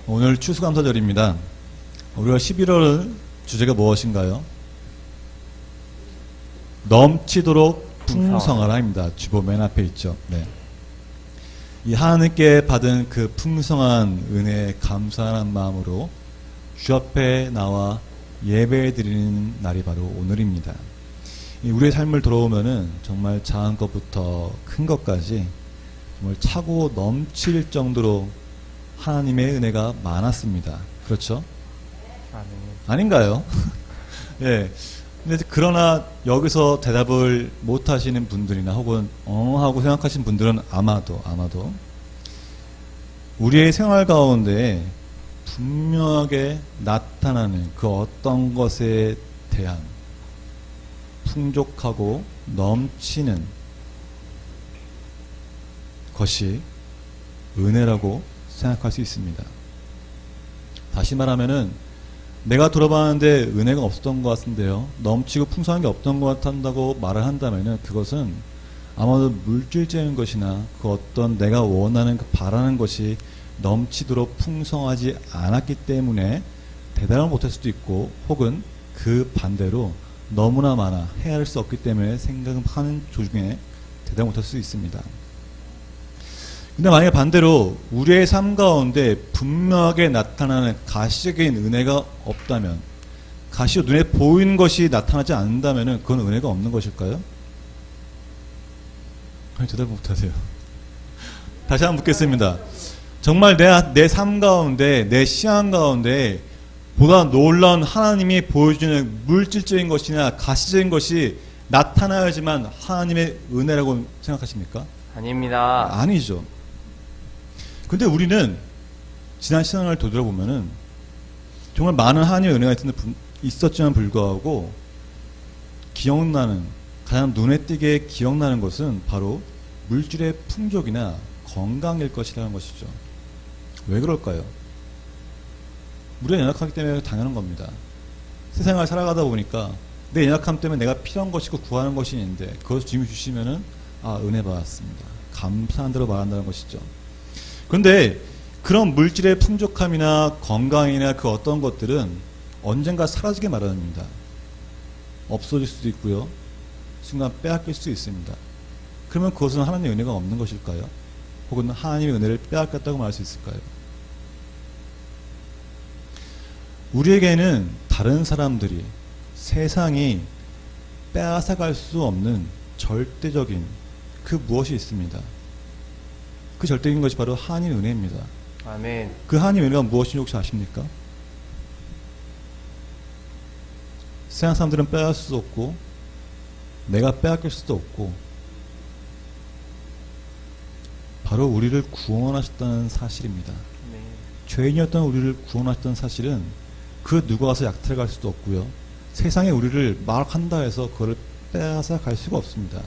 오늘 추수감사절입니다. 우리가 11월 주제가 무엇인가요? 넘치도록 풍성하라입니다. 주보 맨 앞에 있죠. 네. 이 하나님께 받은 그 풍성한 은혜에 감사하는 마음으로 주 앞에 나와 예배드리는 날이 바로 오늘입니다. 우리의 삶을 돌아보면은 정말 작은 것부터 큰 것까지 정말 차고 넘칠 정도로 하나님의 은혜가 많았습니다. 그렇죠? 아닌가요? 예. 근데 그러나 여기서 대답을 못 하시는 분들이나 혹은 하고 생각하시는 분들은 아마도 우리의 생활 가운데 분명하게 나타나는 그 어떤 것에 대한 풍족하고 넘치는 것이 은혜라고 생각할 수 있습니다. 다시 말하면은 내가 돌아봤는데 은혜가 없었던 것 같은데요. 넘치고 풍성한 게 없던 것 같다고 말을 한다면은 그것은 아마도 물질적인 것이나 그 어떤 내가 원하는 그 바라는 것이 넘치도록 풍성하지 않았기 때문에 대단을 못할 수도 있고 혹은 그 반대로 너무나 많아 헤아릴 수 없기 때문에 생각하는 도중에 대단을 못할 수 있습니다. 근데 만약에 반대로 우리의 삶 가운데 분명하게 나타나는 가시적인 은혜가 없다면, 가시로 눈에 보이는 것이 나타나지 않는다면 그건 은혜가 없는 것일까요? 아니, 대답 못하세요. 다시 한번 묻겠습니다. 정말 내 삶 가운데, 내 시간 가운데 보다 놀라운 하나님이 보여주는 물질적인 것이나 가시적인 것이 나타나야지만 하나님의 은혜라고 생각하십니까? 아닙니다. 아니죠. 근데 우리는 지난 시간을 되돌아보면은 정말 많은 하나님의 은혜가 있었지만 불구하고 기억나는, 가장 눈에 띄게 기억나는 것은 바로 물질의 풍족이나 건강일 것이라는 것이죠. 왜 그럴까요? 우리가 연약하기 때문에 당연한 겁니다. 세상을 살아가다 보니까 내 연약함 때문에 내가 필요한 것이 있고 구하는 것이 있는데 그것을 주님이 주시면은 은혜 받았습니다. 감사한 대로 말한다는 것이죠. 그런데 그런 물질의 풍족함이나 건강이나 그 어떤 것들은 언젠가 사라지게 마련입니다. 없어질 수도 있고요. 순간 빼앗길 수도 있습니다. 그러면 그것은 하나님의 은혜가 없는 것일까요? 혹은 하나님의 은혜를 빼앗겼다고 말할 수 있을까요? 우리에게는 다른 사람들이, 세상이 빼앗아갈 수 없는 절대적인 그 무엇이 있습니다. 그 절대적인 것이 바로 하나님의 은혜입니다. 아멘. 그 하나님의 은혜가 무엇인지 혹시 아십니까? 세상 사람들은 빼앗을 수도 없고 내가 빼앗길 수도 없고 바로 우리를 구원하셨다는 사실입니다. 네. 죄인이었던 우리를 구원하셨다는 사실은 그 누가 와서 약탈해 갈 수도 없고요. 세상에 우리를 막한다 해서 그걸 빼앗아 갈 수가 없습니다.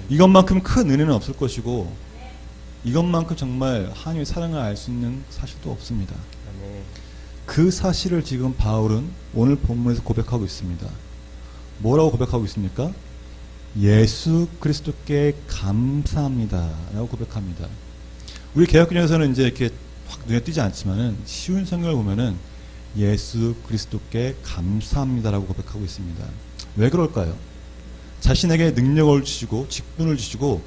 이것만큼 큰 은혜는 없을 것이고 이것만큼 정말 하나님의 사랑을 알 수 있는 사실도 없습니다. 아멘. 그 사실을 지금 바울은 오늘 본문에서 고백하고 있습니다. 뭐라고 고백하고 있습니까? 예수 그리스도께 감사합니다 라고 고백합니다. 우리 개혁균에서는 이제 이렇게 확 눈에 띄지 않지만은 쉬운 성경을 보면은 예수 그리스도께 감사합니다 라고 고백하고 있습니다. 왜 그럴까요? 자신에게 능력을 주시고 직분을 주시고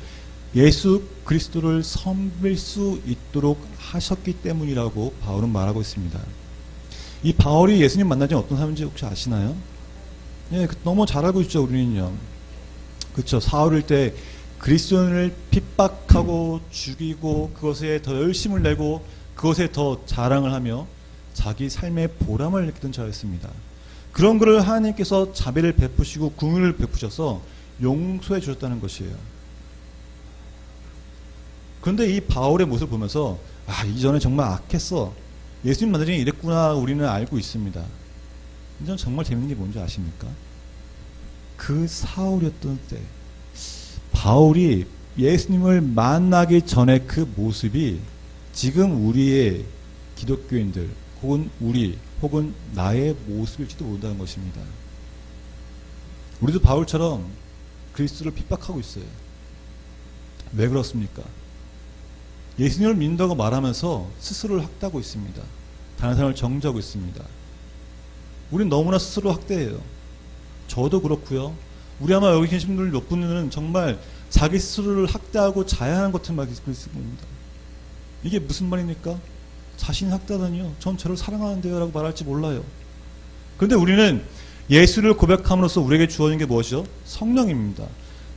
예수 그리스도를 섬길 수 있도록 하셨기 때문이라고 바울은 말하고 있습니다. 이 바울이 예수님 만나지 어떤 사람인지 혹시 아시나요? 예, 너무 잘 알고 있죠, 우리는요. 그렇죠. 사울일 때 그리스도인을 핍박하고 죽이고 그것에 더 열심을 내고 그것에 더 자랑을 하며 자기 삶의 보람을 느끼던 자였습니다. 그런 그를 하나님께서 자비를 베푸시고 긍휼을 베푸셔서 용서해 주셨다는 것이에요. 그런데 이 바울의 모습을 보면서 이전에 정말 악했어. 예수님 만나기 전에 이랬구나 우리는 알고 있습니다. 이전 정말 재밌는 게 뭔지 아십니까? 그 사울이었던 때 바울이 예수님을 만나기 전에 그 모습이 지금 우리의 기독교인들 혹은 혹은 나의 모습일지도 모른다는 것입니다. 우리도 바울처럼 그리스도를 핍박하고 있어요. 왜 그렇습니까? 예수님을 믿는다고 말하면서 스스로를 학대하고 있습니다. 다른 사람을 정죄하고 있습니다. 우린 너무나 스스로 학대해요. 저도 그렇고요. 우리 아마 여기 계신 분들 몇 분은 정말 자기 스스로를 학대하고 자해하는 것들만 있을 겁니다. 이게 무슨 말입니까? 자신을 학대하다니요. 전 저를 사랑하는데요 라고 말할지 몰라요. 그런데 우리는 예수를 고백함으로써 우리에게 주어진 게 무엇이죠? 성령입니다.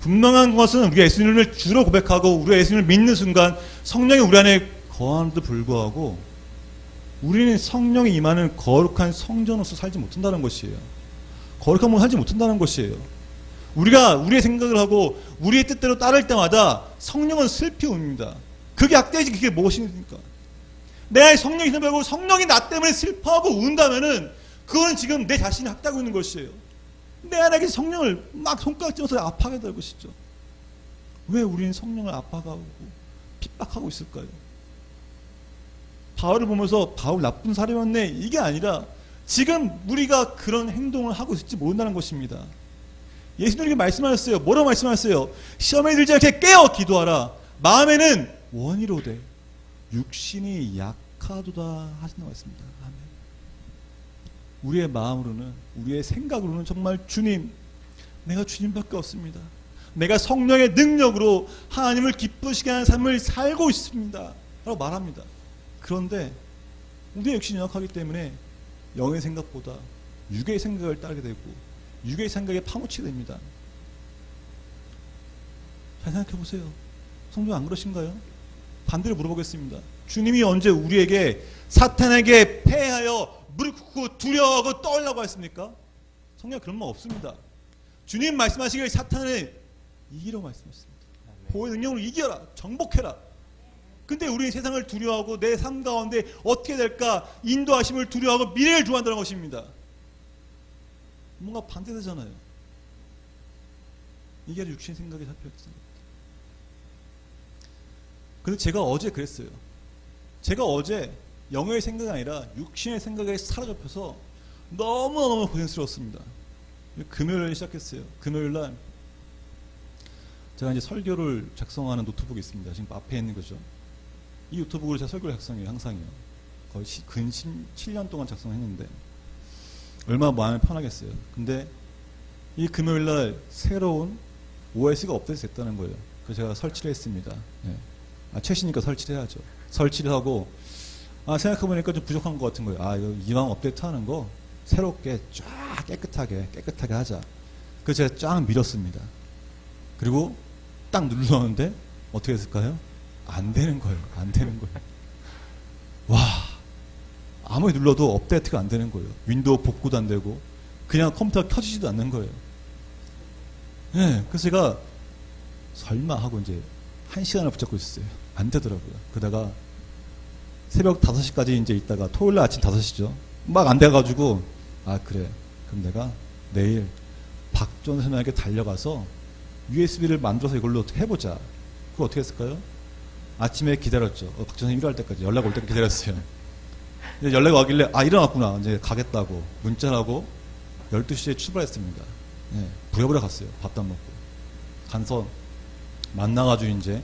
분명한 것은 우리가 예수님을 주로 고백하고 우리가 예수님을 믿는 순간 성령이 우리 안에 거하는데도 불구하고 우리는 성령이 임하는 거룩한 성전으로서 살지 못한다는 것이에요. 거룩한 몸으로 살지 못한다는 것이에요. 우리가 우리의 생각을 하고 우리의 뜻대로 따를 때마다 성령은 슬피 웁니다. 그게 학대이지 그게 무엇입니까? 내 성령이 생각하고 성령이 나 때문에 슬퍼하고 운다면은 그거는 지금 내 자신이 학대하고 있는 것이에요. 내 안에 성령을 막 손가락질러서 아파하게 될 것이죠. 왜 우리는 성령을 아파하고 핍박하고 있을까요? 바울을 보면서 바울 나쁜 사람이었네 이게 아니라 지금 우리가 그런 행동을 하고 있을지 모른다는 것입니다. 예수님이 말씀하셨어요. 뭐라고 말씀하셨어요? 시험에 들지 않게 깨어 기도하라. 마음에는 원이로되 육신이 약하도다 하신다고 했습니다. 아멘. 우리의 마음으로는 우리의 생각으로는 정말 주님 내가 주님밖에 없습니다. 내가 성령의 능력으로 하나님을 기쁘시게 하는 삶을 살고 있습니다 라고 말합니다. 그런데 우리의 육신이 약하기 때문에 영의 생각보다 육의 생각을 따르게 되고 육의 생각에 파묻히게 됩니다. 잘 생각해 보세요. 성도 안 그러신가요? 반대로 물어보겠습니다. 주님이 언제 우리에게 사탄에게 패하여 무릎 꿇고 두려워하고 떨라고 했습니까? 성경에 그런 말 없습니다. 주님 말씀하시기를 사탄을 이기라고 말씀하셨습니다. 보혈의 능력으로 이겨라. 정복해라. 근데 우리는 세상을 두려워하고 내 삶 가운데 어떻게 될까 인도하심을 두려워하고 미래를 두려워한다는 것입니다. 뭔가 반대되잖아요. 이게 육신 생각이 잡혀있습니다. 근데 제가 어제 그랬어요. 제가 어제 영의 생각이 아니라 육신의 생각에 사로잡혀서 너무너무 고생스러웠습니다. 금요일에 시작했어요. 금요일날 제가 이제 설교를 작성하는 노트북이 있습니다. 지금 앞에 있는 거죠. 이 노트북으로 제가 설교를 작성해요. 항상요. 거의 근 7년 동안 작성했는데 얼마나 마음이 편하겠어요. 근데 이 금요일날 새로운 OS가 업데이트됐다는 거예요. 그래서 제가 설치를 했습니다. 네. 최신이니까 설치를 해야죠. 설치를 하고 생각해보니까 좀 부족한 것 같은 거예요. 이거 이왕 업데이트하는 거 새롭게 쫙 깨끗하게 하자. 그래서 제가 쫙 밀었습니다. 그리고 딱 눌렀는데 어떻게 했을까요? 안 되는 거예요. 안 되는 거예요. 와, 아무리 눌러도 업데이트가 안 되는 거예요. 윈도우 복구도 안 되고 그냥 컴퓨터가 켜지지도 않는 거예요. 네, 그래서 제가 설마 하고 이제 1시간을 붙잡고 있었어요. 안 되더라고요. 그러다가 새벽 5시까지 이제 있다가 토요일 날 아침 5시죠. 막 안 돼가지고 그래. 그럼 내가 내일 박전 선생님에게 달려가서 USB를 만들어서 이걸로 어떻게 해보자. 그거 어떻게 했을까요? 아침에 기다렸죠. 박전 선생님 일어날 때까지 연락 올 때까지 기다렸어요. 연락이 와길래 일어났구나. 이제 가겠다고 문자를 하고 12시에 출발했습니다. 네, 부랴부랴 갔어요. 밥도 안 먹고. 가서 만나가지고 이제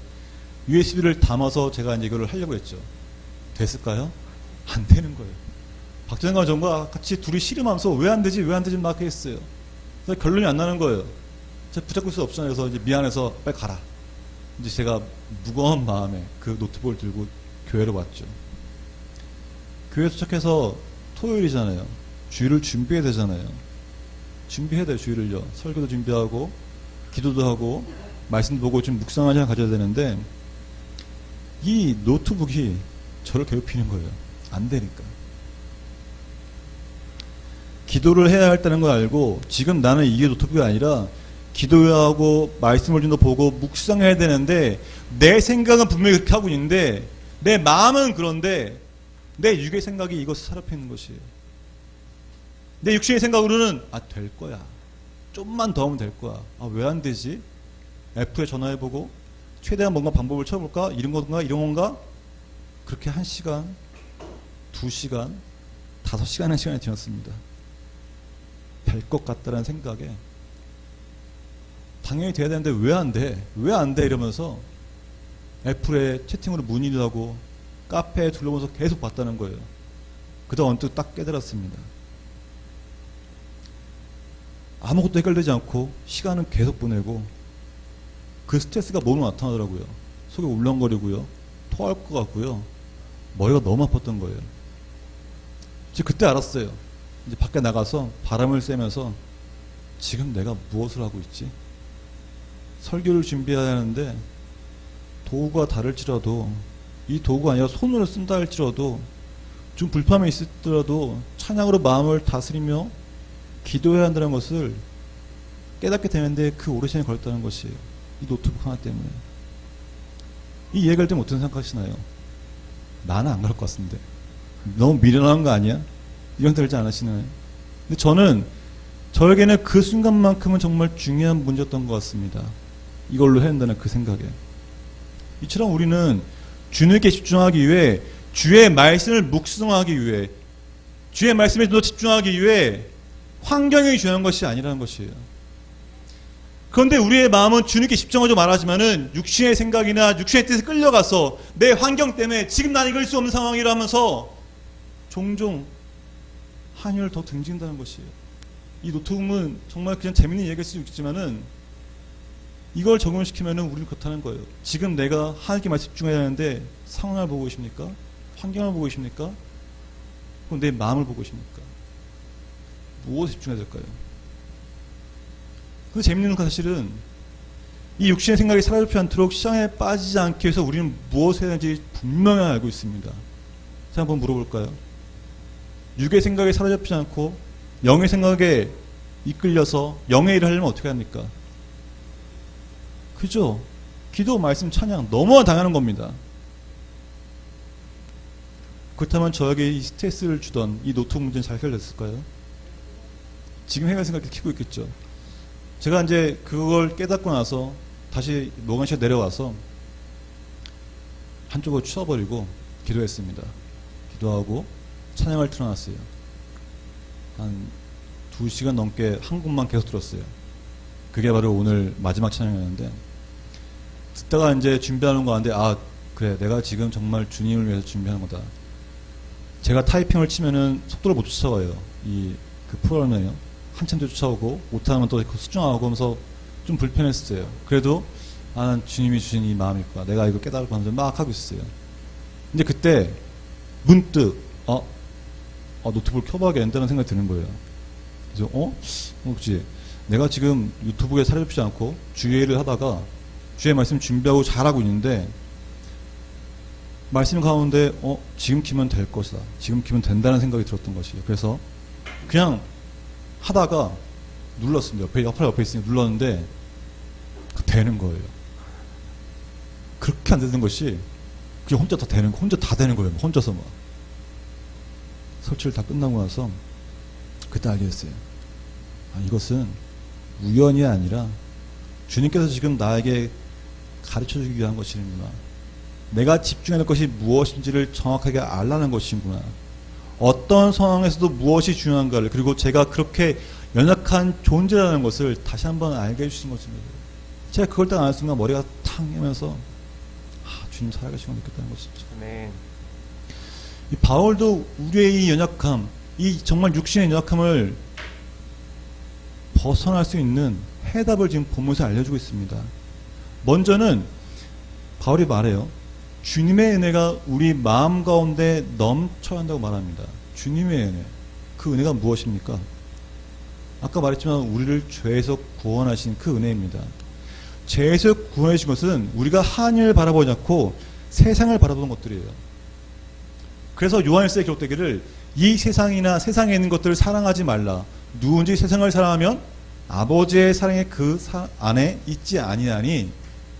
USB를 담아서 제가 이제 이거를 하려고 했죠. 됐을까요? 안 되는 거예요. 박전과 전과 같이 둘이 씨름하면서 왜 안 되지 막 했어요. 그래서 결론이 안 나는 거예요. 제가 붙잡고 있을 수 없잖아요. 그래서 이제 미안해서 빨리 가라. 이제 제가 무거운 마음에 그 노트북을 들고 교회로 왔죠. 교회 도착해서 토요일이잖아요. 주일을 준비해야 되잖아요. 준비해야 돼요. 주일을요. 설교도 준비하고 기도도 하고 말씀도 보고 좀 묵상한 시간 가져야 되는데 이 노트북이 저를 괴롭히는 거예요. 안 되니까. 기도를 해야 했다는 걸 알고 지금 나는 이게 노트북이 아니라 기도해야 하고 말씀을 좀 더 보고 묵상해야 되는데 내 생각은 분명히 그렇게 하고 있는데 내 마음은 그런데 내 육의 생각이 이것을 사로잡히는 것이에요. 내 육신의 생각으로는 될 거야. 좀만 더 하면 될 거야. 왜 안 되지? F에 전화해보고 최대한 뭔가 방법을 쳐볼까? 이런 건가? 그렇게 1시간, 2시간, 5시간의 시간이 지났습니다. 될 것 같다는 생각에 당연히 돼야 되는데 왜 안 돼? 이러면서 애플에 채팅으로 문의도 하고 카페에 둘러보면서 계속 봤다는 거예요. 그러다 언뜻 딱 깨달았습니다. 아무것도 해결되지 않고 시간은 계속 보내고 그 스트레스가 몸으로 나타나더라고요. 속이 울렁거리고요. 토할 것 같고요. 머리가 너무 아팠던 거예요. 이제 그때 알았어요. 이제 밖에 나가서 바람을 쐬면서 지금 내가 무엇을 하고 있지? 설교를 준비해야 하는데 도구가 다를지라도 이 도구가 아니라 손으로 쓴다 할지라도 좀 불편함이 있었더라도 찬양으로 마음을 다스리며 기도해야 한다는 것을 깨닫게 되는데 그 오랜 시간이 걸렸다는 것이에요. 이 노트북 하나 때문에. 이 얘기할 때 어떤 생각하시나요? 나는 안 갈 것 같은데. 너무 미련한 거 아니야? 이런 생각 들지 않으시나요? 근데 저는 저에게는 그 순간만큼은 정말 중요한 문제였던 것 같습니다. 이걸로 해야 한다는 그 생각에. 이처럼 우리는 주님께 집중하기 위해 주의 말씀을 묵상하기 위해 주의 말씀에 더 집중하기 위해 환경이 중요한 것이 아니라는 것이에요. 그런데 우리의 마음은 주님께 집중하죠 말하지만은 육신의 생각이나 육신의 뜻에 끌려가서 내 환경 때문에 지금 난 이길 수 없는 상황이라 하면서 종종 한율을 더 등진다는 것이에요. 이 노트북은 정말 그냥 재밌는 얘기일 수 있지만은 이걸 적용시키면은 우리는 그렇다는 거예요. 지금 내가 하나님께 말씀 집중해야 하는데 상황을 보고 계십니까? 환경을 보고 계십니까? 그럼 내 마음을 보고 계십니까? 무엇에 집중해야 될까요? 그 재밌는 사실은 이 육신의 생각이 사라지지 않도록 시장에 빠지지 않기 위해서 우리는 무엇을 해야 하는지 분명히 알고 있습니다. 제가 한번 물어볼까요? 육의 생각이 사라지지 않고 영의 생각에 이끌려서 영의 일을 하려면 어떻게 합니까? 그죠? 기도, 말씀, 찬양 너무나 당연한 겁니다. 그렇다면 저에게 이 스트레스를 주던 이 노트북 문제는 잘 해결됐을까요? 지금 해결 생각이 키고 있겠죠. 제가 이제 그걸 깨닫고 나서 다시 노관시에 내려와서 한쪽을 치워버리고 기도했습니다. 기도하고 찬양을 틀어놨어요. 한 2시간 넘게 한 곡만 계속 들었어요. 그게 바로 오늘 마지막 찬양이었는데 듣다가 이제 준비하는 거 같은데 아 그래 내가 지금 정말 주님을 위해서 준비하는 거다. 제가 타이핑을 치면은 속도를 못 쫓아가요. 이 그 프로그램이요. 한참 더 쫓아오고 못하면 또 수정하고 하면서 좀 불편했어요. 그래도 아 주님이 주신 이 마음일 거야. 내가 이거 깨달고 하면서 막 하고 있었어요. 근데 그때 문득 노트북을 켜봐야겠다는 생각이 드는 거예요. 그래서 그렇지. 내가 지금 유튜브에 사려잡지 않고 주의 일을 하다가 주의 말씀 준비하고 잘하고 있는데 말씀 가운데 지금 키면 될 것이다. 지금 키면 된다는 생각이 들었던 것이에요. 그래서 그냥 하다가 눌렀습니다. 옆에 있으니 눌렀는데 되는 거예요. 그렇게 안 되는 것이 그냥 혼자 다 되는 거예요. 혼자서 막 설치를 다 끝나고 나서 그때 알게 됐어요. 이것은 우연이 아니라 주님께서 지금 나에게 가르쳐주기 위한 것이구나. 내가 집중해야 할 것이 무엇인지를 정확하게 알라는 것이구나. 어떤 상황에서도 무엇이 중요한가를 그리고 제가 그렇게 연약한 존재라는 것을 다시 한번 알게 해주신 것입니다. 제가 그걸 딱 아는 순간 머리가 탕 하면서 주님 살아계신 걸 느꼈다는 것이죠. 네. 이 바울도 우리의 이 연약함, 이 정말 육신의 연약함을 벗어날 수 있는 해답을 지금 본문에서 알려주고 있습니다. 먼저는 바울이 말해요. 주님의 은혜가 우리 마음 가운데 넘쳐야 한다고 말합니다. 주님의 은혜. 그 은혜가 무엇입니까? 아까 말했지만 우리를 죄에서 구원하신 그 은혜입니다. 죄에서 구원해 주신 것은 우리가 하나님을 바라보지 않고 세상을 바라보는 것들이에요. 그래서 요한일서에 기록되기를 이 세상이나 세상에 있는 것들을 사랑하지 말라. 누군지 세상을 사랑하면 아버지의 사랑이 그 안에 있지 아니하니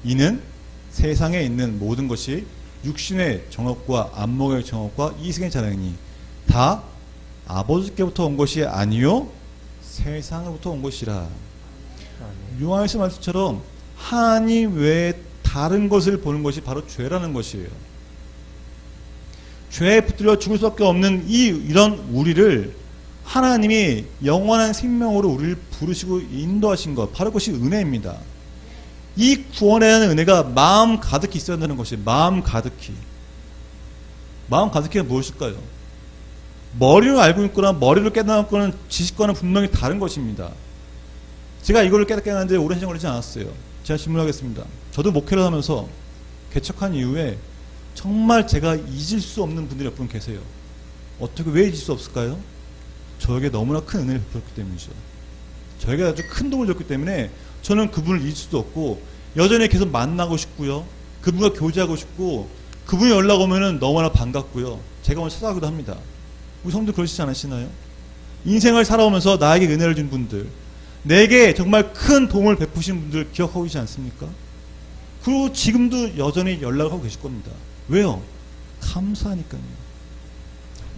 이는 세상에 있는 모든 것이 육신의 정욕과 안목의 정욕과 이생의 자랑이니 다 아버지께부터 온 것이 아니요 세상으로부터 온 것이라. 요한일서 말씀처럼 하나님 외에 다른 것을 보는 것이 바로 죄라는 것이에요. 죄에 붙들려 죽을 수밖에 없는 이런 우리를 하나님이 영원한 생명으로 우리를 부르시고 인도하신 것 바로 그것이 은혜입니다. 이 구원에 대한 은혜가 마음 가득히 있어야 한다는 것이 마음 가득히. 마음 가득히가 무엇일까요? 머리로 알고 있거나 머리로 깨닫거나 지식과는 분명히 다른 것입니다. 제가 이거를 깨닫게 하는데 오랜 시간 걸리지 않았어요. 제가 질문하겠습니다. 저도 목회를 하면서 개척한 이후에 정말 제가 잊을 수 없는 분들이 몇 분 계세요. 어떻게 왜 잊을 수 없을까요? 저에게 너무나 큰 은혜를 베풀었기 때문이죠. 저에게 아주 큰 도움을 줬기 때문에 저는 그분을 잊을 수도 없고 여전히 계속 만나고 싶고요. 그분과 교제하고 싶고 그분이 연락 오면은 너무나 반갑고요. 제가 오늘 찾아가기도 합니다. 우리 성도 그러시지 않으시나요? 인생을 살아오면서 나에게 은혜를 준 분들, 내게 정말 큰 도움을 베푸신 분들 기억하고 계시지 않습니까? 그리고 지금도 여전히 연락을 하고 계실 겁니다. 왜요? 감사하니까요.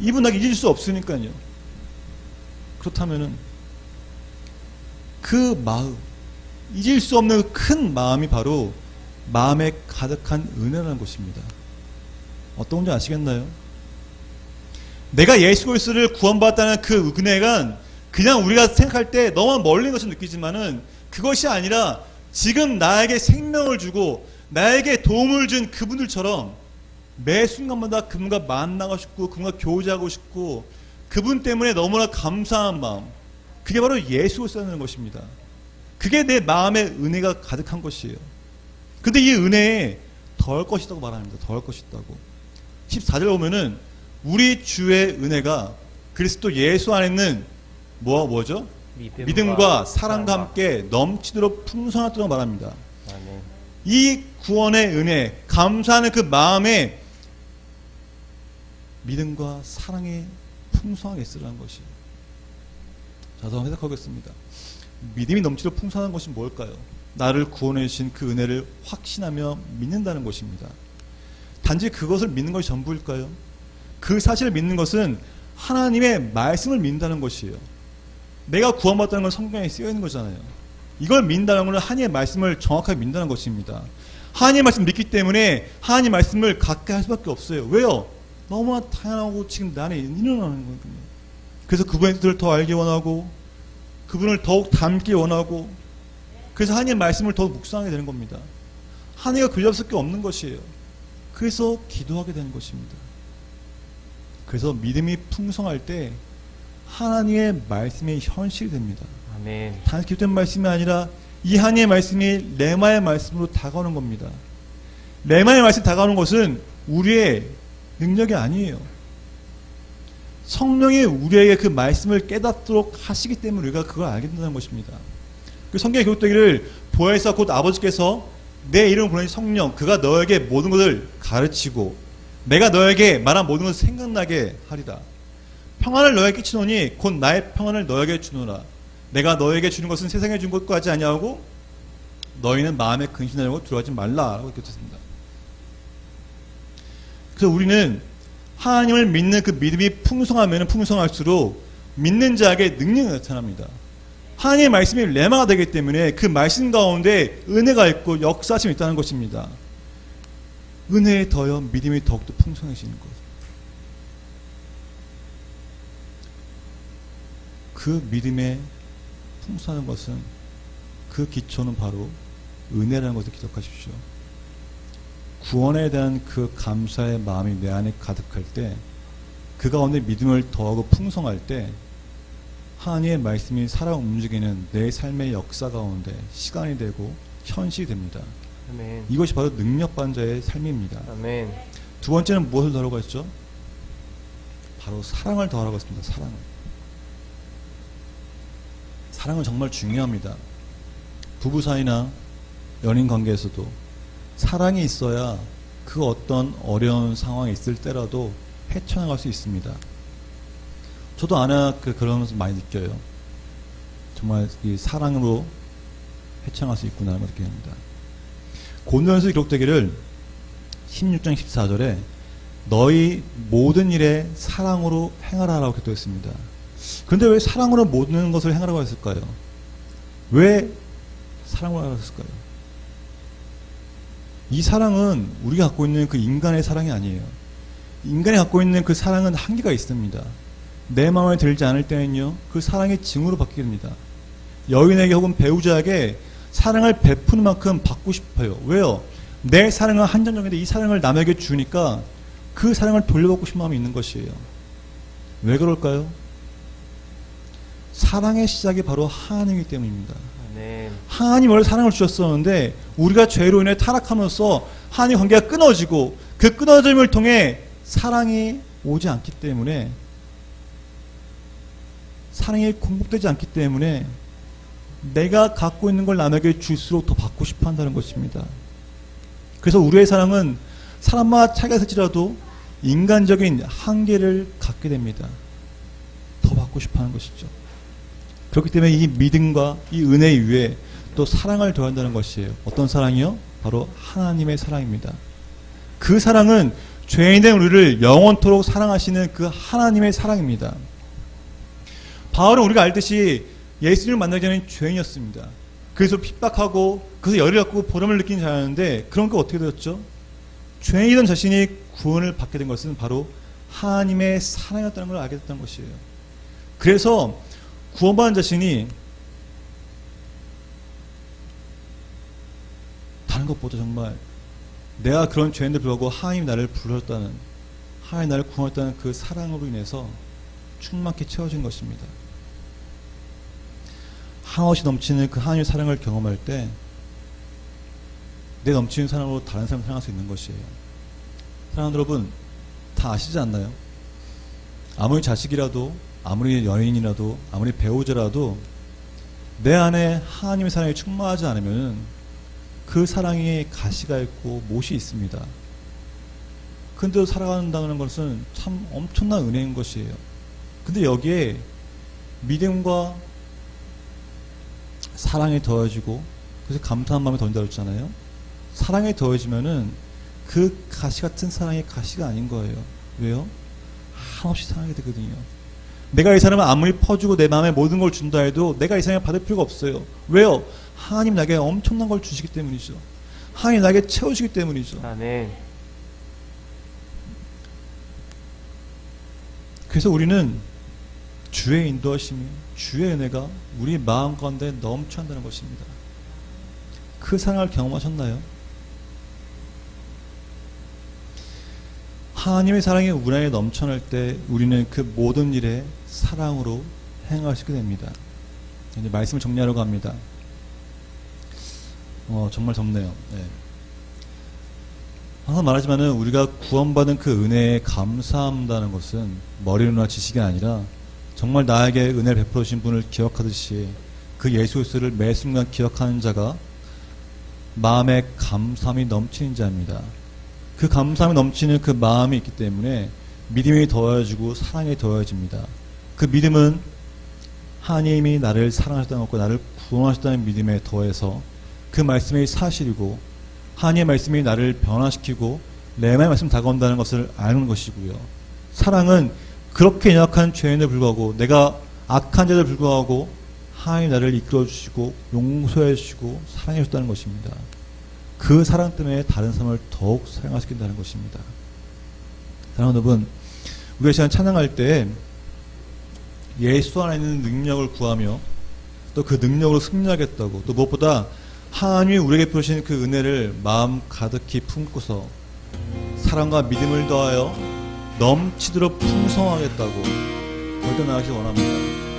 이분 나게 잊을 수 없으니까요. 그렇다면은 그 마음, 잊을 수 없는 큰 마음이 바로 마음에 가득한 은혜라는 것입니다. 어떤 건지 아시겠나요? 내가 예수 그리스도를 구원받았다는 그 은혜가 그냥 우리가 생각할 때 너무 멀리 있는 것처럼 느끼지만은 그것이 아니라 지금 나에게 생명을 주고 나에게 도움을 준 그분들처럼 매 순간마다 그분과 만나고 싶고 그분과 교제하고 싶고 그분 때문에 너무나 감사한 마음, 그게 바로 예수 그리스도라는 것입니다. 그게 내 마음에 은혜가 가득한 것이에요. 근데 이 은혜에 더할 것이 있다고 말합니다. 더할 것이 있다고. 14절 보면은 우리 주의 은혜가 그리스도 예수 안에 있는 뭐죠? 믿음과 사랑과 함께 넘치도록 풍성하다고 말합니다. 아멘. 이 구원의 은혜, 감사하는 그 마음에 믿음과 사랑이 풍성하게 있으라는 것이. 자, 더 해석하겠습니다. 믿음이 넘치도록 풍성한 것이 뭘까요? 나를 구원해 주신 그 은혜를 확신하며 믿는다는 것입니다. 단지 그것을 믿는 것이 전부일까요? 그 사실을 믿는 것은 하나님의 말씀을 믿는다는 것이에요. 내가 구원받았다는 건 성경에 쓰여 있는 거잖아요. 이걸 믿는다는 것은 하나님의 말씀을 정확하게 믿는다는 것입니다. 하나님의 말씀을 믿기 때문에 하나님의 말씀을 가까이 할 수밖에 없어요. 왜요? 너무나 다양하고 지금 내 안에 일어나는 거거든요. 그래서 그분의 뜻을 더 알기 원하고 그분을 더욱 닮기 원하고 그래서 하나님의 말씀을 더욱 묵상하게 되는 겁니다. 하나님과 근접할 수밖에 없는 것이에요. 그래서 기도하게 되는 것입니다. 그래서 믿음이 풍성할 때 하나님의 말씀이 현실이 됩니다. 아멘. 단지 기도된 말씀이 아니라 이 하나님의 말씀이 레마의 말씀으로 다가오는 겁니다. 레마의 말씀이 다가오는 것은 우리의 능력이 아니에요. 성령이 우리에게 그 말씀을 깨닫도록 하시기 때문에 우리가 그걸 알게 된다는 것입니다. 그 성경에 기록되기를 보혜사 곧 아버지께서 내 이름을 보내신 성령 그가 너에게 모든 것을 가르치고 내가 너에게 말한 모든 것을 생각나게 하리라. 평안을 너에게 끼치노니 곧 나의 평안을 너에게 주노라. 내가 너에게 주는 것은 세상에 준 것과 같지 아니하고 너희는 마음에 근심하려고 두려워하지 말라라고 이렇게 됐습니다. 그래서 우리는 하나님을 믿는 그 믿음이 풍성하면 풍성할수록 믿는 자에게 능력이 나타납니다. 하나님의 말씀이 레마가 되기 때문에 그 말씀 가운데 은혜가 있고 역사심이 있다는 것입니다. 은혜에 더여 믿음이 더욱더 풍성해지는 것. 그 믿음에 풍성한 것은 그 기초는 바로 은혜라는 것을 기억하십시오. 구원에 대한 그 감사의 마음이 내 안에 가득할 때, 그 가운데 믿음을 더하고 풍성할 때 하나님의 말씀이 살아 움직이는 내 삶의 역사 가운데 시간이 되고 현실이 됩니다. 아멘. 이것이 바로 능력받은 자의 삶입니다. 아멘. 두 번째는 무엇을 더하라고 했죠? 바로 사랑을 더하라고 했습니다. 사랑을. 사랑은 정말 중요합니다. 부부 사이나 연인 관계에서도 사랑이 있어야 그 어떤 어려운 상황이 있을 때라도 헤쳐나갈 수 있습니다. 저도 아내가 그러면서 많이 느껴요. 정말 이 사랑으로 헤쳐나갈 수 있구나라는 걸 느낍니다. 고린도전서 기록되기를 16장 14절에 너희 모든 일에 사랑으로 행하라라고 기도했습니다. 그런데 왜 사랑으로 모든 것을 행하라고 했을까요? 왜 사랑으로 하라고 했을까요? 이 사랑은 우리가 갖고 있는 그 인간의 사랑이 아니에요. 인간이 갖고 있는 그 사랑은 한계가 있습니다. 내 마음에 들지 않을 때는요, 그 사랑이 증오로 바뀌게 됩니다. 여인에게 혹은 배우자에게 사랑을 베푸는 만큼 받고 싶어요. 왜요? 내 사랑은 한정적인데 이 사랑을 남에게 주니까 그 사랑을 돌려받고 싶은 마음이 있는 것이에요. 왜 그럴까요? 사랑의 시작이 바로 하나님이기 때문입니다. 네. 하나님 원래 사랑을 주셨었는데 우리가 죄로 인해 타락함으로써 하나님 관계가 끊어지고 그 끊어짐을 통해 사랑이 오지 않기 때문에, 사랑이 공급되지 않기 때문에 내가 갖고 있는 걸 남에게 줄수록 더 받고 싶어 한다는 것입니다. 그래서 우리의 사랑은 사람마다 차이가 있을지라도 인간적인 한계를 갖게 됩니다. 더 받고 싶어 하는 것이죠. 그렇기 때문에 이 믿음과 이 은혜 위에 또 사랑을 더한다는 것이에요. 어떤 사랑이요? 바로 하나님의 사랑입니다. 그 사랑은 죄인된 우리를 영원토록 사랑하시는 그 하나님의 사랑입니다. 바울은 우리가 알듯이 예수님을 만나기 전에는 죄인이었습니다. 그래서 핍박하고 그래서 열을 갖고 보람을 느끼는 자였는데, 그런 게 어떻게 되었죠? 죄인이던 자신이 구원을 받게 된 것은 바로 하나님의 사랑이었다는 걸 알게 됐다는 것이에요. 그래서 구원받은 자신이 다른 것보다 정말 내가 그런 죄인들 불구하고 하나님이 나를 불렀다는, 하나님이 나를 구원했다는 그 사랑으로 인해서 충만케 채워진 것입니다. 한없이 넘치는 그 하나님의 사랑을 경험할 때 내 넘치는 사랑으로 다른 사람을 사랑할 수 있는 것이에요. 사랑하는 여러분, 다 아시지 않나요? 아무리 자식이라도, 아무리 연인이라도, 아무리 배우자라도 내 안에 하나님의 사랑이 충만하지 않으면 그 사랑에 가시가 있고 못이 있습니다. 근데도 살아간다는 것은 참 엄청난 은혜인 것이에요. 근데 여기에 믿음과 사랑이 더해지고, 그래서 감사한 마음이 더해진다고 했잖아요. 사랑이 더해지면은 그 가시 같은 사랑이 가시가 아닌 거예요. 왜요? 한없이 사랑하게 되거든요. 내가 이 사람을 아무리 퍼주고 내 마음에 모든 걸 준다 해도 내가 이 사람을 받을 필요가 없어요. 왜요? 하나님 나에게 엄청난 걸 주시기 때문이죠. 하나님 나에게 채우시기 때문이죠. 네. 그래서 우리는 주의 인도하심이, 주의 은혜가 우리 마음 가운데 넘쳐난다는 것입니다. 그 사랑을 경험하셨나요? 하나님의 사랑이 우리 안에 넘쳐날 때 우리는 그 모든 일에 사랑으로 행하시게 됩니다. 이제 말씀을 정리하려고 합니다. 정말 좁네요. 네. 항상 말하지만은 우리가 구원받은 그 은혜에 감사한다는 것은 머리로나 지식이 아니라 정말 나에게 은혜를 베풀어 주신 분을 기억하듯이 그 예수 그리스도를 매 순간 기억하는 자가 마음에 감사함이 넘치는 자입니다. 그 감사함이 넘치는 그 마음이 있기 때문에 믿음이 더해지고 사랑이 더해집니다. 그 믿음은 하나님이 나를 사랑하셨다는 것과 나를 구원하셨다는 믿음에 더해서 그 말씀이 사실이고 하나님의 말씀이 나를 변화시키고 내 말씀 다가온다는 것을 아는 것이고요. 사랑은 그렇게 연약한 죄인을 불구하고, 내가 악한 자들 불구하고 하나님 나를 이끌어 주시고 용서해 주시고 사랑해 주셨다는 것입니다. 그 사랑 때문에 다른 사람을 더욱 사랑하시킨다는 것입니다. 사랑하는 여러분, 우리가 시간 찬양할 때 예수 안에 있는 능력을 구하며 또 그 능력으로 승리하겠다고, 또 무엇보다 하나님이 우리에게 베푸신 그 은혜를 마음 가득히 품고서 사랑과 믿음을 더하여 넘치도록 풍성하겠다고 결단하시기 원합니다.